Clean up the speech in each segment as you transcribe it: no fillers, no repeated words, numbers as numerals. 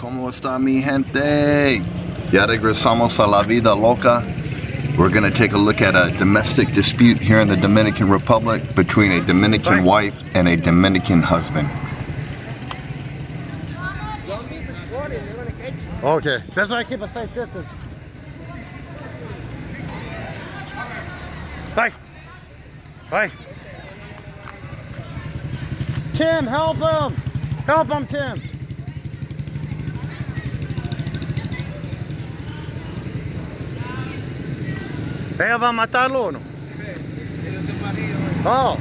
¿Cómo está mi gente? Ya regresamos a la vida loca. We're going to take a look at a domestic dispute here in the Dominican Republic between a Dominican wife and a Dominican husband. Okay, that's why I keep a safe distance. Hi. Hi. Tim, help him! Help him, Tim! ¿Ella va a matarlo o no? Oh.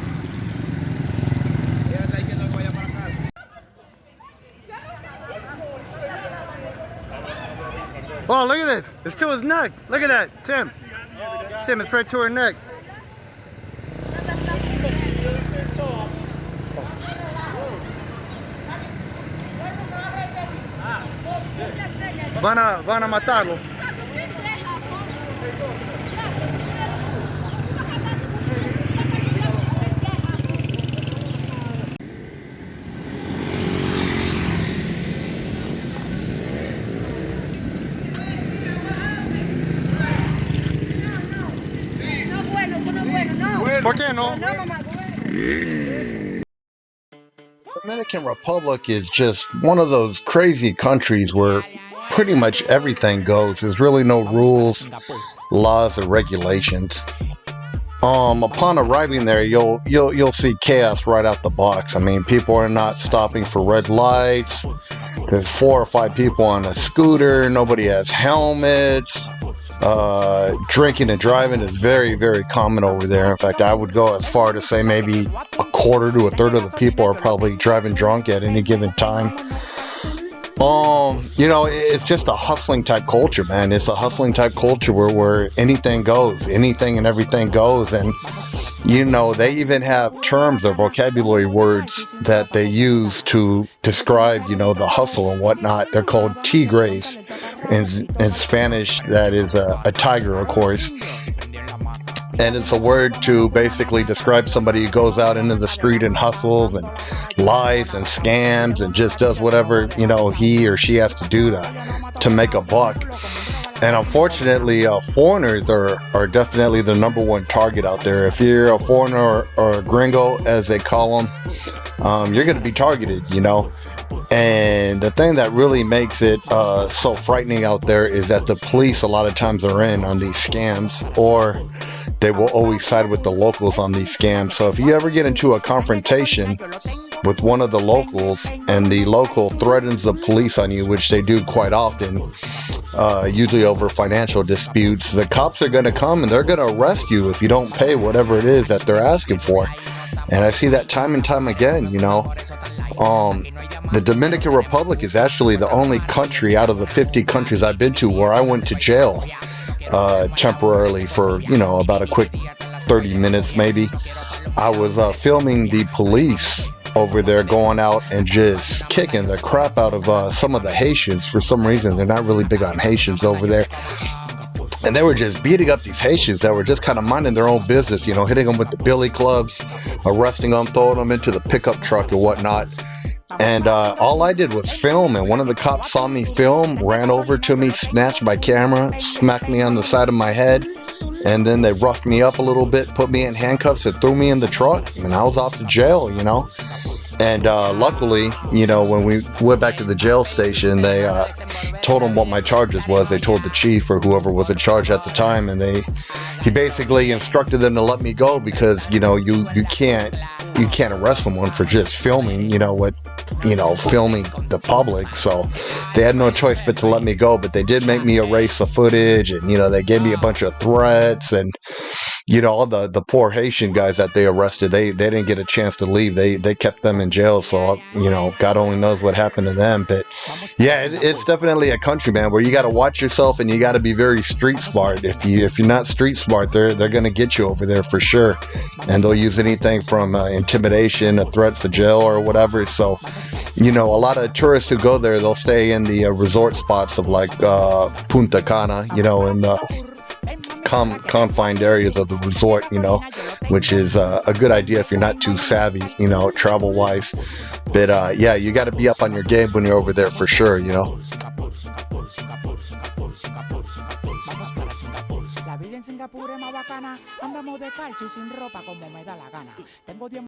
Oh, look at this. It's to his neck. Look at that, Tim. Tim, it's right to her neck. Van a matarlo. ¿Por qué no? Dominican Republic is just one of those crazy countries where pretty much everything goes. There's really no rules, laws, or regulations. Upon arriving there, you'll see chaos right out the box. I mean, people are not stopping for red lights. There's 4 or 5 people on a scooter. Nobody has helmets. Drinking and driving is very, very common over there. In fact, I would go as far to say maybe a quarter to a third of the people are probably driving drunk at any given time. It's just a hustling type culture, man. It's a hustling type culture where anything goes, anything and everything goes. And, they even have terms or vocabulary words that they use to describe, the hustle and whatnot. They're called tigres in Spanish. That is a tiger, of course. And it's a word to basically describe somebody who goes out into the street and hustles and lies and scams and just does whatever, he or she has to do to make a buck. And unfortunately, foreigners are definitely the number one target out there. If you're a foreigner or a gringo, as they call them, you're going to be targeted, And the thing that really makes it so frightening out there is that the police a lot of times are in on these scams, or they will always side with the locals on these scams. So if you ever get into a confrontation with one of the locals and the local threatens the police on you, which they do quite often, usually over financial disputes, the cops are going to come and they're going to arrest you if you don't pay whatever it is that they're asking for. And I see that time and time again, The Dominican Republic is actually the only country out of the 50 countries I've been to where I went to jail temporarily for, about a quick 30 minutes maybe. I was filming the police over there going out and just kicking the crap out of some of the Haitians. For some reason, they're not really big on Haitians over there. And they were just beating up these Haitians that were just kind of minding their own business, hitting them with the billy clubs, arresting them, throwing them into the pickup truck and whatnot. And all I did was film, and one of the cops saw me film, ran over to me, snatched my camera, smacked me on the side of my head, and then they roughed me up a little bit, put me in handcuffs, and threw me in the truck, and I was off to jail, And luckily, when we went back to the jail station, they told them what my charges was. They told the chief or whoever was in charge at the time, and he basically instructed them to let me go because you can't arrest someone for just filming filming the public. So they had no choice but to let me go. But they did make me erase the footage, and they gave me a bunch of threats, and all the poor Haitian guys that they arrested, they didn't get a chance to leave. They kept them in jail. So God only knows what happened to them. But yeah, it's definitely a country, man, where you got to watch yourself and you got to be very street smart. If you're not street smart, they're going to get you over there for sure, and they'll use anything from intimidation, threats to jail or whatever. So a lot of tourists who go there, they'll stay in the resort spots of like Punta Cana, in the confined areas of the resort, you know, which is a good idea if you're not too savvy, you know, travel wise. But yeah, you got to be up on your game when you're over there for sure, you know. La vida en Singapur es más bacana, andamos descalzos y sin ropa como me da la gana. Tengo 10